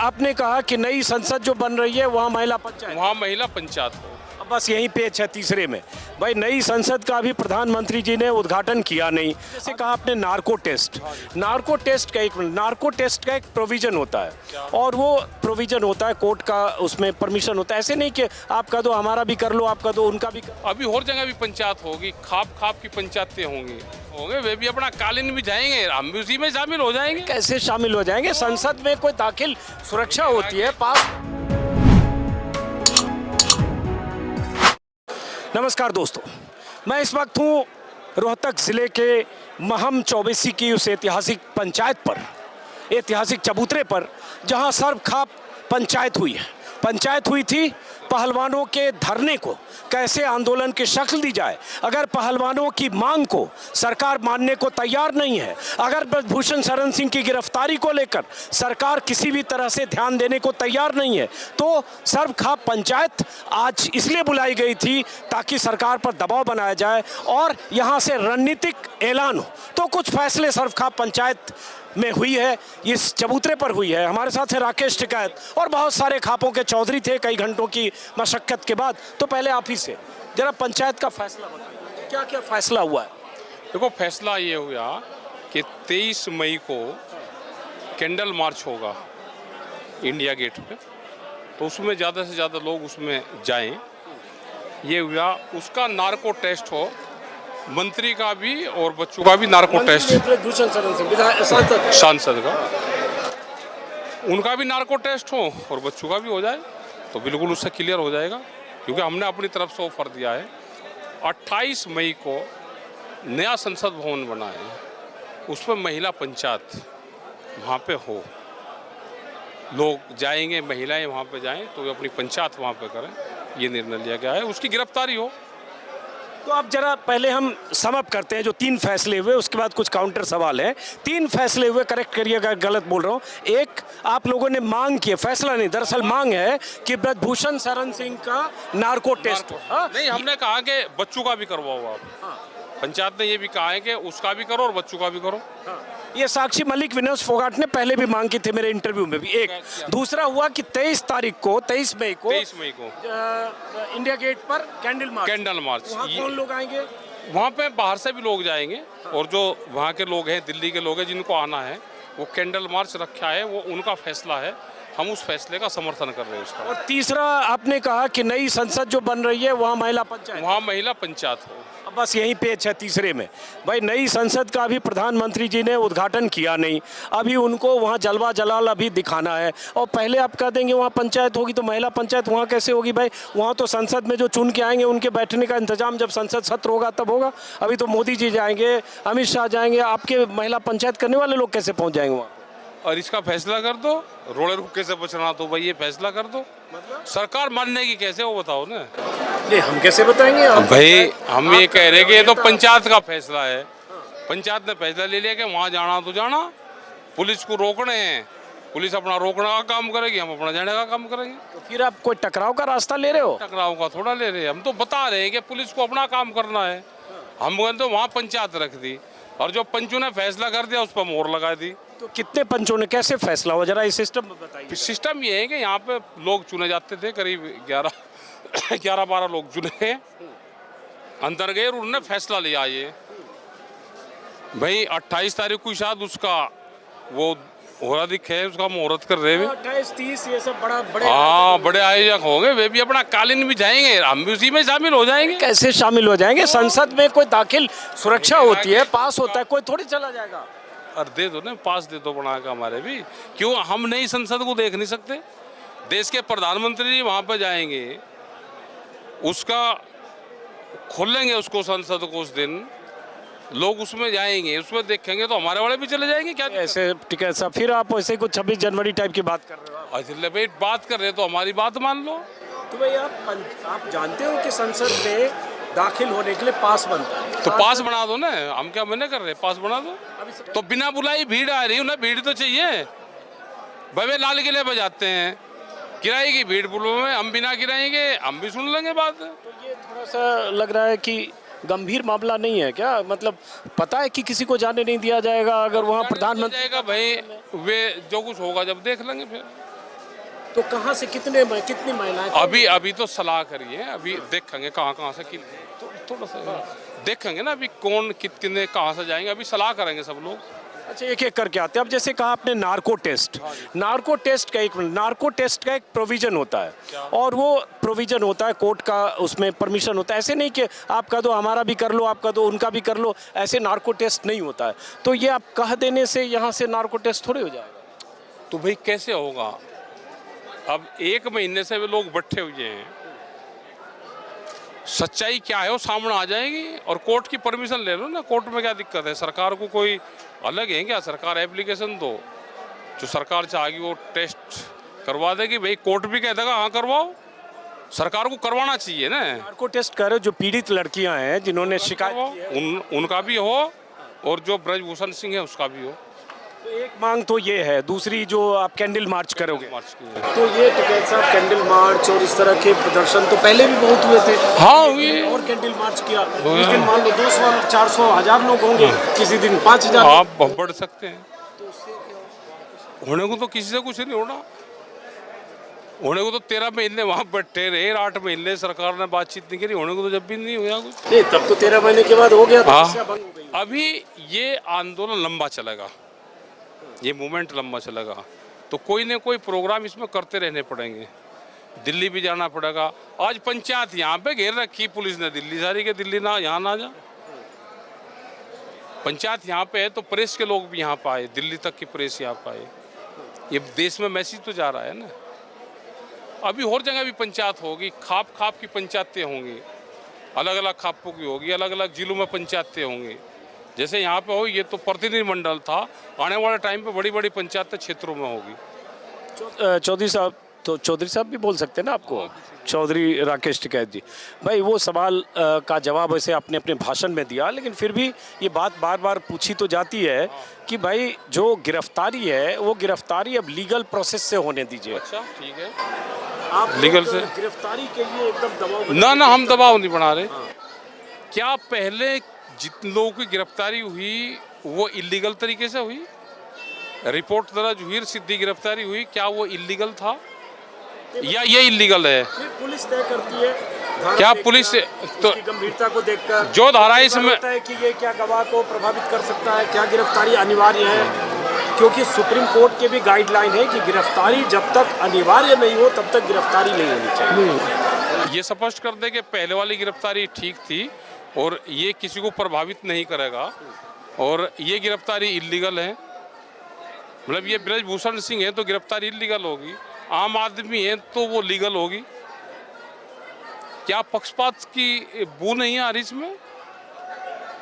आपने कहा कि नई संसद जो बन रही है वहाँ महिला पंचायत, वहाँ महिला पंचायत हो। अब बस यही पेच है तीसरे में। भाई नई संसद का भी प्रधानमंत्री जी ने उद्घाटन किया नहीं। जैसे कहा आपने नार्को टेस्ट का एक प्रोविजन होता है और वो प्रोविजन होता है कोर्ट का, उसमें परमिशन होता है। ऐसे नहीं कि आप कह दो हमारा भी कर लो, आप कह दो उनका भी कर। अभी और जगह भी पंचायत होगी, खाप की पंचायतें होंगे वे भी अपना कालीन भी जाएंगे, हम भी उसी में शामिल हो जाएंगे। कैसे शामिल हो जाएंगे? संसद में कोई दाखिल सुरक्षा होती है, पास। नमस्कार दोस्तों, मैं इस वक्त हूँ रोहतक ज़िले के महम चौबेसी की उस ऐतिहासिक पंचायत पर, ऐतिहासिक चबूतरे पर, जहाँ सर्वखाप पंचायत हुई थी। पहलवानों के धरने को कैसे आंदोलन की शक्ल दी जाए। अगर पहलवानों की मांग को सरकार मानने को तैयार नहीं है, अगर ब्रजभूषण शरण सिंह की गिरफ्तारी को लेकर सरकार किसी भी तरह से ध्यान देने को तैयार नहीं है, तो सर्वखाप पंचायत आज इसलिए बुलाई गई थी ताकि सरकार पर दबाव बनाया जाए और यहाँ से रणनीतिक ऐलान हो। तो कुछ फैसले सर्वखाप पंचायत में हुई है, इस चबूतरे पर हुई है। हमारे साथ है राकेश टिकैत और बहुत सारे खापों के चौधरी थे कई घंटों की मशक्कत के बाद। तो पहले आप ही से जरा पंचायत का फैसला बताइए, क्या क्या फैसला हुआ है? देखो, फैसला ये हुआ कि 23 मई को कैंडल मार्च होगा इंडिया गेट पे, तो उसमें ज़्यादा से ज़्यादा लोग उसमें जाएं। ये हुआ, उसका नार्को टेस्ट हो, मंत्री का भी और बच्चों का भी नार्को टेस्ट, सांसद का उनका भी नार्को टेस्ट हो और बच्चों का भी हो जाए तो बिल्कुल उससे क्लियर हो जाएगा। क्योंकि हमने अपनी तरफ से ऑफर दिया है 28 मई को नया संसद भवन बना है, उस पर महिला पंचायत वहाँ पे हो, लोग जाएंगे, महिलाएं वहाँ पे जाएं तो वे अपनी पंचायत वहाँ पे करें, ये निर्णय लिया गया है। उसकी गिरफ्तारी हो। तो अब जरा पहले हम समअप करते हैं जो 3 फैसले हुए, उसके बाद कुछ काउंटर सवाल है। 3 फैसले हुए, करेक्ट करिएगा गलत बोल रहा हूँ। एक, आप लोगों ने मांग की, फैसला नहीं दरअसल मांग है कि ब्रजभूषण शरण सिंह का नार्को टेस्ट हो। नहीं, हमने कहा कि बच्चों का भी करवाओ आप। पंचायत ने ये भी कहा है कि उसका भी करो और बच्चों का भी करो। ये साक्षी मलिक, विनोद फोगाट ने पहले भी मांग की थी मेरे इंटरव्यू में भी। एक दूसरा हुआ कि 23 मई को इंडिया गेट पर कैंडल मार्च। वहाँ कौन लोग आएंगे? वहाँ पे बाहर से भी लोग जाएंगे और जो वहाँ के लोग हैं, दिल्ली के लोग हैं जिनको आना है, वो कैंडल मार्च रखा है, वो उनका फैसला है, हम उस फैसले का समर्थन कर रहे हैं उसका। और तीसरा आपने कहा कि नई संसद जो बन रही है वहाँ महिला पंचायत हो। अब बस यही पेच है तीसरे में। भाई नई संसद का भी प्रधानमंत्री जी ने उद्घाटन किया नहीं, अभी उनको वहाँ जलवा जलाल अभी दिखाना है। और पहले आप कह देंगे वहाँ पंचायत होगी तो महिला पंचायत वहाँ कैसे होगी? भाई वहाँ तो संसद में जो चुन के आएंगे उनके बैठने का इंतजाम जब संसद सत्र होगा तब होगा। अभी तो मोदी जी जाएंगे, अमित शाह जाएंगे, आपके महिला पंचायत करने वाले लोग कैसे पहुँच जाएंगे वहाँ? और इसका फैसला कर दो, रोड़े रुके से बचना, तो भाई ये फैसला कर दो। सरकार मानने की कैसे, वो बताओ ना। ये हम कैसे बताएंगे? भाई हम ये कह रहे हैं कि ये तो पंचायत का फैसला है। पंचायत ने फैसला ले लिया कि वहाँ जाना तो जाना, पुलिस को रोकने हैं, पुलिस अपना रोकने का काम करेगी, हम अपना जाने का काम करेंगे। तो फिर आप कोई टकराव का रास्ता ले रहे हो? टकराव का थोड़ा ले रहे हैं, हम तो बता रहे हैं कि पुलिस को अपना काम करना है। हम तो वहाँ पंचायत रख दी और जो पंचों ने फैसला कर दिया उस पर मोहर लगा दी। तो कितने पंचों ने कैसे फैसला हुआ, जरा इस सिस्टम में बताइए। सिस्टम ये है कि यहाँ पे लोग चुने जाते थे, करीब 11-12 लोग चुने, अंदर गए और उन्होंने फैसला लिया। ये भाई 28 तारीख को शायद उसका वो हो रहा दिखे, उसका मुहूर्त कर रहे हैं 28-30 ये सब बड़े बड़े आयोजक होंगे, वे भी अपना कालीन भी जाएंगे, हम भी उसी में शामिल हो जाएंगे। कैसे शामिल हो जाएंगे? संसद में कोई दाखिल सुरक्षा होती है, पास होता है, कोई थोड़ी चला जाएगा। और दे दो ना, पास दे दो बना के हमारे भी। क्यों हम नई संसद को देख नहीं सकते? देश के प्रधानमंत्री जी वहाँ पर जाएंगे, उसका खोलेंगे उसको, संसद को, उस दिन लोग उसमें जाएंगे, उसमें देखेंगे तो हमारे वाले भी चले जाएंगे। क्या ऐसे ठीक है सब? फिर आप वैसे कुछ 26 जनवरी टाइप की बात कर रहे हो? अच्छा भाई, बात कर रहे तो हमारी बात मान लो। तो भाई आप जानते हो कि संसद में दाखिल होने के लिए पास बनता है, तो पास बना दो ना, हम क्या मना कर रहे हैं? पास बना दो। तो बिना बुलाई भीड़ आ रही है ना, भीड़ तो चाहिए भाई। लाल किले पर जाते हैं, किराए की भीड़ पुलों में, हम बिना किराएंगे, हम भी सुन लेंगे बात। तो ये थोड़ा सा लग रहा है कि गंभीर मामला नहीं है क्या? मतलब पता है कि किसी को जाने नहीं दिया जाएगा अगर वहाँ प्रधानमंत्री जाएगा। भाई वे जो कुछ होगा जब देख लेंगे फिर। तो कहाँ से कितनी महिलाएं? अभी तो सलाह करी है, अभी देखेंगे कहाँ से कि थोड़ा सा देखेंगे ना, अभी कौन कितने कहाँ से जाएंगे, अभी सलाह करेंगे सब लोग। अच्छा, एक एक करके आते हैं। अब जैसे कहा आपने नार्को टेस्ट का एक प्रोविजन होता है, और वो प्रोविजन होता है कोर्ट का, उसमें परमिशन होता है। ऐसे नहीं कि आपका दो हमारा भी कर लो, आपका दो उनका भी कर लो, ऐसे नार्को टेस्ट नहीं होता है। तो ये आप कह देने से यहाँ से नार्को टेस्ट थोड़े हो जाएगा? तो भाई कैसे होगा? अब 1 महीने से वे लोग बैठे हुए हैं, सच्चाई क्या है वो सामने आ जाएगी, और कोर्ट की परमिशन ले लो ना। कोर्ट में क्या दिक्कत है? सरकार को कोई अलग है क्या? सरकार एप्लीकेशन दो, जो सरकार चाहेगी वो टेस्ट करवा देगी। भाई कोर्ट भी कह देगा हाँ करवाओ, सरकार को करवाना चाहिए ना। नार्को टेस्ट कर रहे हो जो पीड़ित लड़कियां हैं जिन्होंने शिकायत की है, उनका भी हो, और जो ब्रजभूषण सिंह है उसका भी हो। तो एक मांग तो ये है। दूसरी जो आप कैंडल मार्च करोगे, मार्च की है। तो ये टिकैत साहब कैंडल मार्च और इस तरह के प्रदर्शन तो पहले भी बहुत हुए थे। हाँ हुए, और कैंडल मार्च किया, उस दिन मान लो 200 400 1000 लोग होंगे, किसी दिन 5000। आप बढ़ सकते हैं, होने को तो किसी से कुछ नहीं होना। होने को तो 13 महीने वहाँ बैठे रहे, 8 महीने सरकार ने बातचीत नहीं करी, होने को तो जब भी नहीं हुआ कुछ। नहीं, तब तो 13 महीने के बाद हो गया, अभी ये आंदोलन लंबा चलेगा, ये मूवमेंट लंबा चलेगा, तो कोई ना कोई प्रोग्राम इसमें करते रहने पड़ेंगे। दिल्ली भी जाना पड़ेगा। आज पंचायत यहाँ पे घेर रखी पुलिस ने, दिल्ली सारी के दिल्ली ना, यहाँ ना जा। पंचायत यहाँ पे है तो प्रेस के लोग भी यहाँ पे आए, दिल्ली तक की प्रेस यहाँ पे आए। ये देश में मैसेज तो जा रहा है ना। अभी और जगह भी पंचायत होगी, खाप की पंचायतें होंगी, अलग अलग खापों की होगी, अलग अलग जिलों में पंचायतें होंगी। जैसे यहाँ पे हो, ये तो प्रतिनिधिमंडल था, आने वाले टाइम पे बड़ी बड़ी पंचायतें क्षेत्रों में होगी। चौधरी साहब, तो चौधरी साहब भी बोल सकते हैं ना आपको, चौधरी राकेश टिकैत जी। भाई वो सवाल का जवाब वैसे आपने अपने भाषण में दिया, लेकिन फिर भी ये बात बार बार पूछी तो जाती है कि भाई जो गिरफ्तारी है वो गिरफ्तारी अब लीगल प्रोसेस से होने दीजिए। अच्छा ठीक है, आप लीगल से गिरफ्तारी के लिए एकदम दबाव ना हम दबाव नहीं बना रहे। क्या पहले जितने लोगों की गिरफ्तारी हुई वो इलीगल तरीके से हुई? रिपोर्ट दर्ज हुई, सीधी गिरफ्तारी हुई, क्या वो इलीगल था या ये इलीगल है? पुलिस तय करती है। क्या पुलिस तो गंभीरता को देखकर जो धारा इसमें है कि ये क्या गवाह को प्रभावित कर सकता है, क्या गिरफ्तारी अनिवार्य है? क्योंकि सुप्रीम कोर्ट के भी गाइडलाइन है कि गिरफ्तारी जब तक अनिवार्य नहीं हो तब तक गिरफ्तारी नहीं होनी चाहिए। ये स्पष्ट कर दे कि पहले वाली गिरफ्तारी ठीक थी और ये किसी को प्रभावित नहीं करेगा, और ये गिरफ्तारी इलीगल है। मतलब ये ब्रजभूषण सिंह है तो गिरफ्तारी इलीगल होगी, आम आदमी है तो वो लीगल होगी। क्या पक्षपात की बू नहीं आ रही इसमें?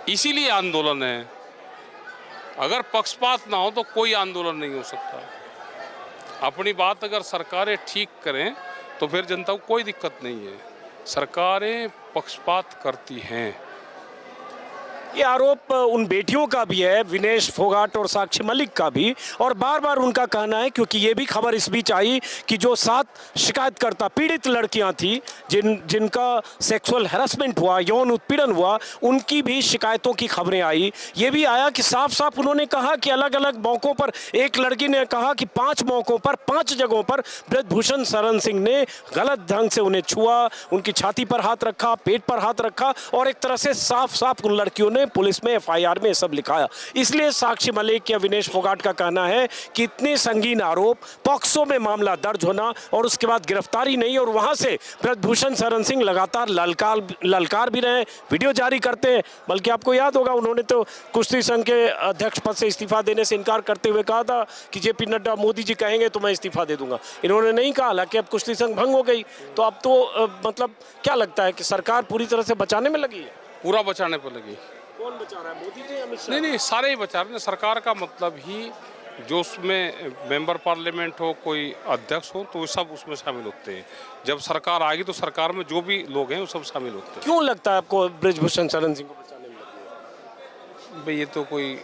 इसीलिए आंदोलन है। अगर पक्षपात ना हो तो कोई आंदोलन नहीं हो सकता। अपनी बात अगर सरकारें ठीक करें तो फिर जनता को कोई दिक्कत नहीं है। सरकारें पक्षपात करती हैं। ये आरोप उन बेटियों का भी है, विनेश फोगाट और साक्षी मलिक का भी, और बार बार उनका कहना है, क्योंकि ये भी खबर इस बीच आई कि जो 7 शिकायतकर्ता पीड़ित लड़कियां थी जिनका सेक्सुअल हैरेसमेंट हुआ, यौन उत्पीड़न हुआ, उनकी भी शिकायतों की खबरें आई। ये भी आया कि साफ साफ उन्होंने कहा कि अलग अलग मौक़ों पर, एक लड़की ने कहा कि 5 मौक़ों पर 5 जगहों पर ब्रजभूषण शरण सिंह ने गलत ढंग से उन्हें छुआ, उनकी छाती पर हाथ रखा, पेट पर हाथ रखा, और एक तरह से साफ साफ उन लड़कियों ने पुलिस में FIR में सब लिखाया। इसलिए साक्षी मलिक या विनेश फोगाट का कहना है कि इतने संगीन आरोप, पॉक्सो में मामला दर्ज होना और उसके बाद गिरफ्तारी नहीं, और वहां से ब्रजभूषण शरण सिंह लगातार ललकार भी रहे, वीडियो जारी करते हैं। बल्कि आपको याद होगा उन्होंने तो कुश्ती संघ के अध्यक्ष पद से इस्तीफा देने से इनकार करते हुए कहा था कि JP नड्डा मोदी जी कहेंगे तो मैं इस्तीफा दे दूंगा। इन्होंने नहीं कहा, हालांकि अब कुश्ती संघ भंग हो गई। तो अब तो मतलब क्या लगता है कि सरकार पूरी तरह से बचाने में लगी है? पूरा बचाने पर लगी। कौन बचा रहा है, मोदी जी या अमित शाह? नहीं, सारे ही बचा रहे हैं। सरकार का मतलब ही जो उसमें मेंबर पार्लियामेंट हो, कोई अध्यक्ष हो, तो सब उसमें शामिल होते हैं। जब सरकार आएगी तो सरकार में जो भी लोग हैं वो सब शामिल होते हैं। क्यों लगता है आपको ब्रजभूषण शरण सिंह को बचाने में लगी है? भाई ये तो कोई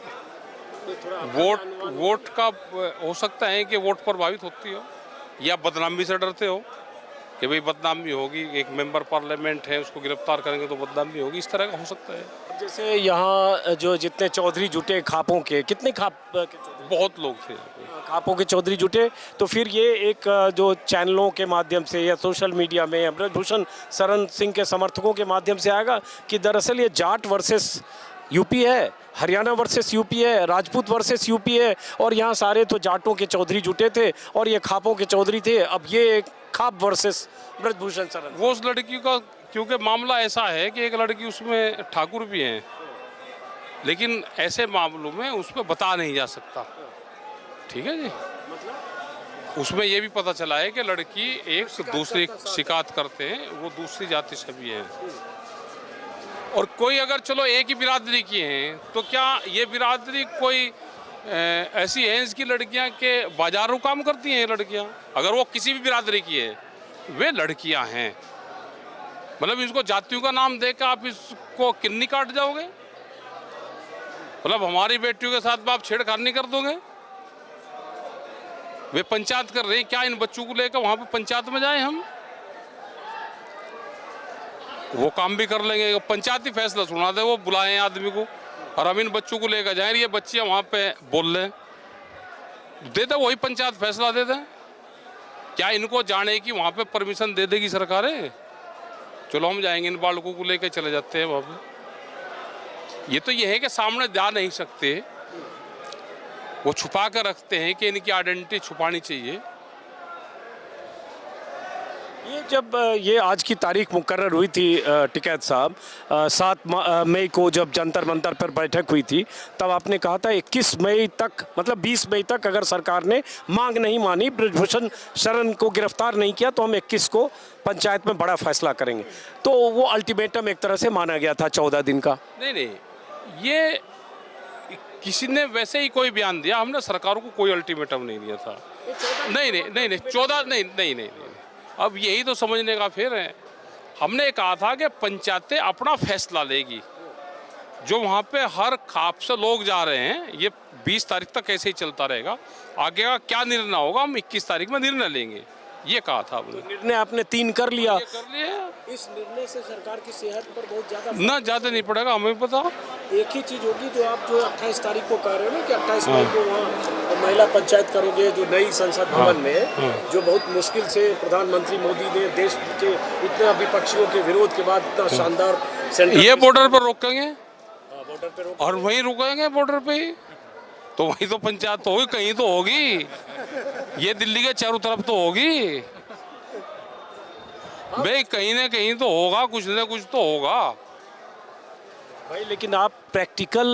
वोट का हो सकता है कि वोट प्रभावित होती हो, या बदनामी से डरते हो कि भाई बदनामी होगी, एक मेंबर पार्लियामेंट है उसको गिरफ्तार करेंगे तो बदनामी होगी, इस तरह का हो सकता है। जैसे यहाँ जो जितने चौधरी जुटे खापों के, कितने खाप के चौधरी? बहुत लोग थे यहाँ पे। खापों के चौधरी जुटे, तो फिर ये एक जो चैनलों के माध्यम से या सोशल मीडिया में या ब्रजभूषण शरण सिंह के समर्थकों के माध्यम से आएगा कि दरअसल ये जाट वर्सेस यूपी है, हरियाणा वर्सेस यूपी है, राजपूत वर्सेस यूपी है, और यहाँ सारे तो जाटों के चौधरी जुटे थे और ये खापों के चौधरी थे। अब ये एक खाप वर्सेस ब्रजभूषण शरण। वो उस लड़की का, क्योंकि मामला ऐसा है कि एक लड़की उसमें ठाकुर भी हैं, लेकिन ऐसे मामलों में उसमें बता नहीं जा सकता। ठीक है जी, उसमें ये भी पता चला है कि लड़की एक दूसरी शिकायत करते हैं, वो दूसरी जाति से भी है। और कोई अगर चलो एक ही बिरादरी की हैं, तो क्या ये बिरादरी कोई ऐसी है इसकी लड़कियां के बाजारों काम करती हैं? ये लड़कियां अगर वो किसी भी बिरादरी की है, वे लड़कियां हैं, मतलब इसको जातियों का नाम देकर आप इसको किन्नी काट जाओगे? मतलब हमारी बेटियों के साथ आप छेड़खानी कर दोगे? वे पंचायत कर रहे हैं, क्या इन बच्चों को लेकर वहां पे पंचायत में जाएं हम? वो काम भी कर लेंगे, पंचायती फैसला सुना दे, वो बुलाएं आदमी को, और हम इन बच्चों को लेकर जाएं, ये बच्चियां वहां पे बोल लें, दे दे वही पंचायत फैसला दे दें। क्या इनको जाने की वहां पे परमिशन दे देगी सरकारें? चलो हम जाएंगे, इन बालकों को लेकर चले जाते हैं वहां पे। ये तो ये है कि सामने जा नहीं सकते, वो छुपा कर रखते हैं कि इनकी आइडेंटिटी छुपानी चाहिए। ये जब ये आज की तारीख मुकर्रर हुई थी टिकैत साहब, 7 मई को जब जंतर मंतर पर बैठक हुई थी, तब आपने कहा था 21 मई तक, मतलब 20 मई तक अगर सरकार ने मांग नहीं मानी, ब्रजभूषण शरण को गिरफ्तार नहीं किया, तो हम 21 को पंचायत में बड़ा फैसला करेंगे। तो वो अल्टीमेटम एक तरह से माना गया था 14 दिन का। नहीं, ये किसी ने वैसे ही कोई बयान दिया, हमने सरकारों को कोई अल्टीमेटम नहीं दिया था। नहीं 14 नहीं। अब यही तो समझने का फेर है। हमने कहा था कि पंचायतें अपना फैसला लेगी, जो वहाँ पे हर खाप से लोग जा रहे हैं, ये 20 तारीख तक ऐसे ही चलता रहेगा। आगे का क्या निर्णय होगा हम 21 तारीख में निर्णय लेंगे, ये कहा था हमने। निर्णय आपने 3 कर लिया। कर लिया। इस निर्णय से सरकार की सेहत पर बहुत ज़्यादा नहीं पड़ेगा, हमें पता। एक ही चीज़ होगी, जो आप जो 28 तारीख को कह रहे हो ना कि 28 मई को वहाँ महिला पंचायत करोगे, जो नई संसद भवन में, जो बहुत मुश्किल से प्रधानमंत्री मोदी ने देश के इतने विपक्षियों के विरोध के बाद इतना शानदार सेंटर, ये बॉर्डर पर रोकेंगे, बॉर्डर पे और वहीं रुकेंगे बॉर्डर पे ही, तो वहीं तो पंचायत तो होगी, कहीं तो होगी। ये दिल्ली के चारों तरफ तो होगी भाई, कहीं ना कहीं तो होगा, कुछ ना कुछ तो होगा भाई। लेकिन आप प्रैक्टिकल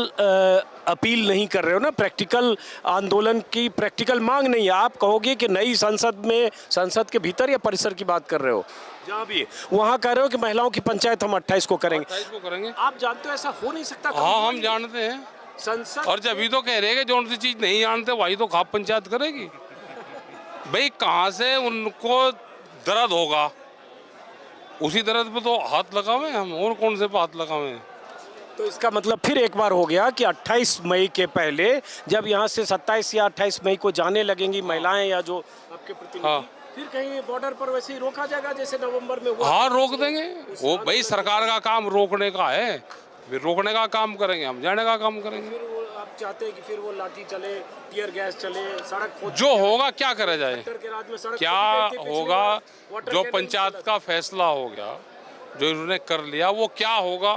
अपील नहीं कर रहे हो ना, प्रैक्टिकल आंदोलन की प्रैक्टिकल मांग नहीं है। आप कहोगे कि नई संसद में, संसद के भीतर या परिसर की बात कर रहे हो, जहाँ भी वहाँ कह रहे हो कि महिलाओं की पंचायत हम 28 को करेंगे। 28 को करेंगे। आप जानते हो ऐसा हो नहीं सकता। हाँ, हम जानते हैं संसद, और जब भी तो कह रहे हैं कि जो उनसी चीज नहीं जानते वही तो खाप पंचायत करेगी भाई। कहाँ से उनको दर्द होगा, उसी दर्द पे तो हाथ लगावे हम, और कौन से पे हाथ लगावे। तो इसका मतलब फिर एक बार हो गया कि 28 मई के पहले, जब यहाँ से 27 या 28 मई को जाने लगेंगी महिलाएं या जो आपके प्रतिनिधि, हाँ, फिर कहीं बॉर्डर पर वैसे ही रोका जाएगा जैसे नवंबर में हुआ। हाँ, रोक देंगे। वो भाई सरकार का काम रोकने का है, फिर रोकने का काम करेंगे, हम जाने का काम करेंगे। फिर वो आप चाहते हैं कि फिर वो लाठी चले, टियर गैस चले, सड़क जो होगा क्या करा जाए, के राज में सड़क क्या होगा, जो पंचायत का फैसला हो गया, जो इन्होंने कर लिया, वो क्या होगा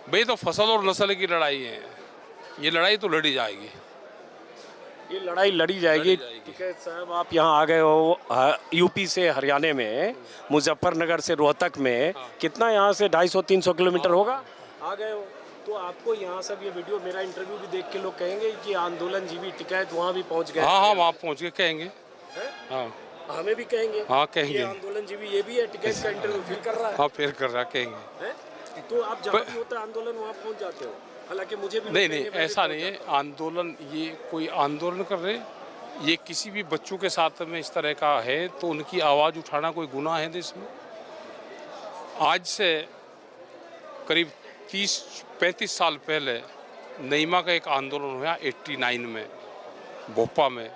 भाई। तो फसल और नस्ल की लड़ाई है, ये लड़ाई तो लड़ी जाएगी, ये लड़ाई लड़ी जाएगी। ठीक है साहब, आप यहाँ आ गए हो यूपी से हरियाणा में, मुजफ्फरनगर से रोहतक में, कितना यहाँ से 250-300 किलोमीटर होगा, आ गए हो। तो आपको यहाँ सब ये वीडियो, मेरा इंटरव्यू भी देख के लोग कहेंगे कि आंदोलन जीवी टिकैत वहाँ भी पहुँच गए। हाँ, वहाँ पहुँच के कहेंगे, हाँ, हमें भी कहेंगे, हाँ कहेंगे, आंदोलन जीवी ये भी है, टिकैत का इंटरव्यू फिर कर रहा है। हाँ, फिर कर रहा कहेंगे। तो आप जहाँ भी होता है आंदोलन वहाँ पहुँच जाते हो। हालांकि मुझे भी नहीं, ऐसा नहीं है। आंदोलन, ये कोई आंदोलन कर रहे, ये किसी भी बच्चों के साथ में इस तरह का है तो उनकी आवाज़ उठाना कोई गुनाह है देश में। आज से करीब 30-35 साल पहले नईमा का एक आंदोलन हुआ 89 में भोपा में।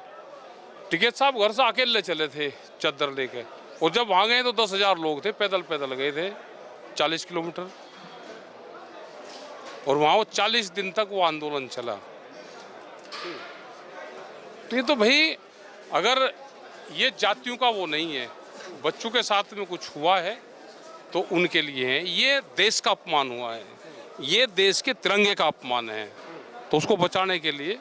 टिकैत साहब घर से अकेले चले थे चादर लेके, और जब वहाँ गए तो 10,000 लोग थे, पैदल गए थे 40 किलोमीटर, और वहाँ वो 40 दिन तक वो आंदोलन चला। तो ये तो भाई अगर ये जातियों का वो नहीं है, बच्चों के साथ में कुछ हुआ है तो उनके लिए है, ये देश का अपमान हुआ है, ये देश के तिरंगे का अपमान है, तो उसको बचाने के लिए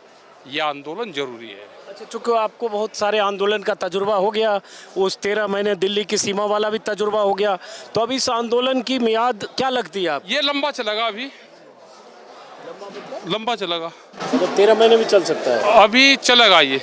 ये आंदोलन जरूरी है। अच्छा, चूंकि आपको बहुत सारे आंदोलन का तजुर्बा हो गया, उस 13 महीने दिल्ली की सीमा वाला भी तजुर्बा हो गया, तो अब इस आंदोलन की मियाद क्या लगती है आप? ये लंबा चलेगा, अभी लंबा चलेगा, मतलब 13 महीने भी चल सकता है? अभी चलेगा, ये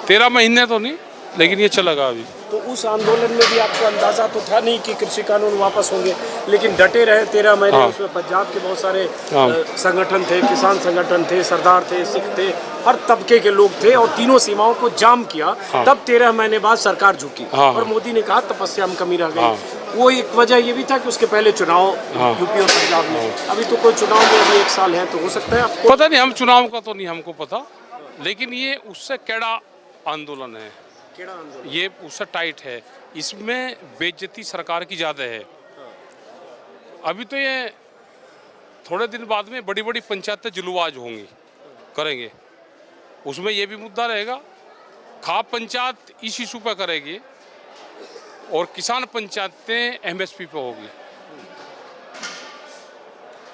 13 महीने तो नहीं, लेकिन ये चलेगा अभी। तो उस आंदोलन में भी आपको अंदाजा तो था नहीं कि कृषि कानून वापस होंगे, लेकिन डटे रहे 13 महीने। हाँ। उसमें पंजाब के बहुत सारे हाँ। संगठन थे, किसान संगठन थे, सरदार थे, सिख थे, हर तबके के लोग थे और तीनों सीमाओं को जाम किया। हाँ। तब 13 महीने बाद सरकार झुकी। हाँ। और मोदी ने कहा तपस्या में कमी रह गई। हाँ। वो एक वजह ये भी था कि उसके पहले चुनाव यूपी और पंजाब में, अभी तो कोई चुनाव में अभी 1 साल है, तो हो सकता है आपको पता नहीं, हम चुनाव का तो नहीं हमको पता, लेकिन ये उससे कैड़ा आंदोलन है, ये उससे टाइट है, इसमें बेइज्जती सरकार की ज़्यादा है। अभी तो ये थोड़े दिन बाद में बड़ी बड़ी पंचायतें जुलूवाज होंगी, करेंगे, उसमें ये भी मुद्दा रहेगा। खाप पंचायत इस इशू पर करेगी और किसान पंचायतें एमएसपी पे होगी,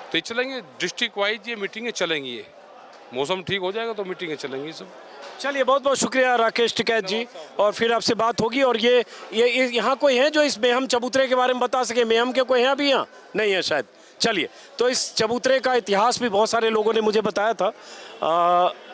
तो ये चलेंगे डिस्ट्रिक्ट वाइज, ये मीटिंगें चलेंगी, ये मौसम ठीक हो जाएगा तो मीटिंगें चलेंगी सब। चलिए, बहुत बहुत शुक्रिया राकेश टिकैत जी, और फिर आपसे बात होगी। और ये यहाँ कोई है जो इस मेहम चबूतरे के बारे में बता सके? मेहम के कोई हैं अभी यहाँ? नहीं है शायद। चलिए, तो इस चबूतरे का इतिहास भी बहुत सारे लोगों ने मुझे बताया था।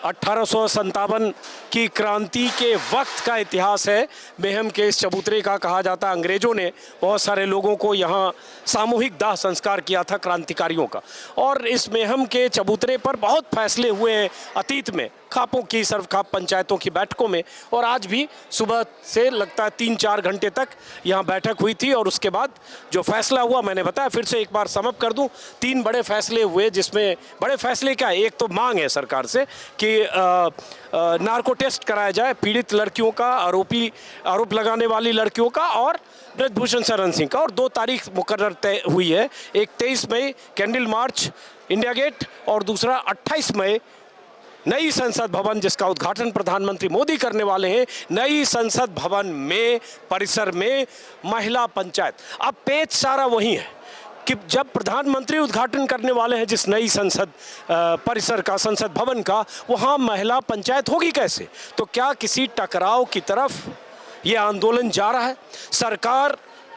1857 की क्रांति के वक्त का इतिहास है मेहम के इस चबूतरे का। कहा जाता है अंग्रेज़ों ने बहुत सारे लोगों को यहाँ सामूहिक दाह संस्कार किया था, क्रांतिकारियों का। और इस मेहम के चबूतरे पर बहुत फैसले हुए हैं अतीत में, खापों की, सर्वखाप पंचायतों की बैठकों में, और आज भी सुबह से लगता है 3-4 घंटे तक यहाँ बैठक हुई थी। और उसके बाद जो फैसला हुआ, मैंने बताया, फिर से एक बार समअप कर दूं, 3 बड़े फैसले हुए, जिसमें बड़े फैसले क्या है? एक तो मांग है सरकार से कि नार्को टेस्ट कराया जाए पीड़ित लड़कियों का, आरोप लगाने वाली लड़कियों का और ब्रजभूषण शरण सिंह का। और 2 तारीख मुकर्रर तय हुई है, एक 23 मई कैंडल मार्च इंडिया गेट, और दूसरा 28 मई नई संसद भवन, जिसका उद्घाटन प्रधानमंत्री मोदी करने वाले हैं। नई संसद भवन में, परिसर में महिला पंचायत। अब पेच सारा वही है कि जब प्रधानमंत्री उद्घाटन करने वाले हैं जिस नई संसद परिसर का, संसद भवन का, वहाँ महिला पंचायत होगी कैसे? तो क्या किसी टकराव की तरफ ये आंदोलन जा रहा है? सरकार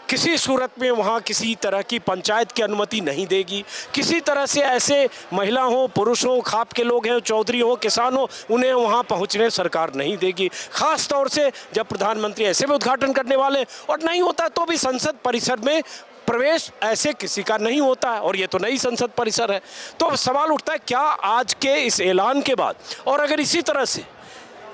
किसी सूरत में वहाँ किसी तरह की पंचायत की अनुमति नहीं देगी। किसी तरह से ऐसे महिला हो, पुरुष हो, खाप के लोग हैं, चौधरी हो, किसान हो, उन्हें वहाँ पहुँचने सरकार नहीं देगी। ख़ास तौर से जब प्रधानमंत्री ऐसे में उद्घाटन करने वाले, और नहीं होता तो भी संसद परिसर में प्रवेश ऐसे किसी का नहीं होता है, और ये तो नई संसद परिसर है। तो सवाल उठता है, क्या आज के इस ऐलान के बाद, और अगर इसी तरह से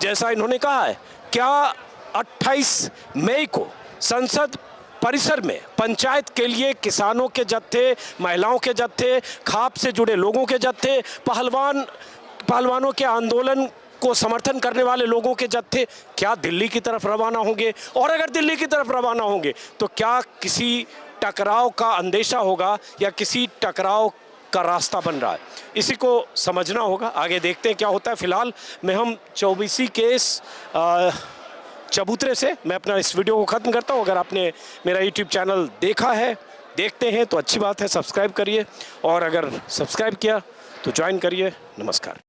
जैसा इन्होंने कहा है, क्या 28 मई को संसद परिसर में पंचायत के लिए किसानों के जत्थे, महिलाओं के जत्थे, खाप से जुड़े लोगों के जत्थे, पहलवानों के आंदोलन को समर्थन करने वाले लोगों के जत्थे क्या दिल्ली की तरफ रवाना होंगे? और अगर दिल्ली की तरफ रवाना होंगे तो क्या किसी टकराव का अंदेशा होगा या किसी टकराव का रास्ता बन रहा है? इसी को समझना होगा। आगे देखते हैं क्या होता है। फिलहाल मेहम चौबीसी के इस चबूतरे से मैं अपना इस वीडियो को ख़त्म करता हूँ। अगर आपने मेरा YouTube चैनल देखते हैं तो अच्छी बात है, सब्सक्राइब करिए, और अगर सब्सक्राइब किया तो ज्वाइन करिए। नमस्कार।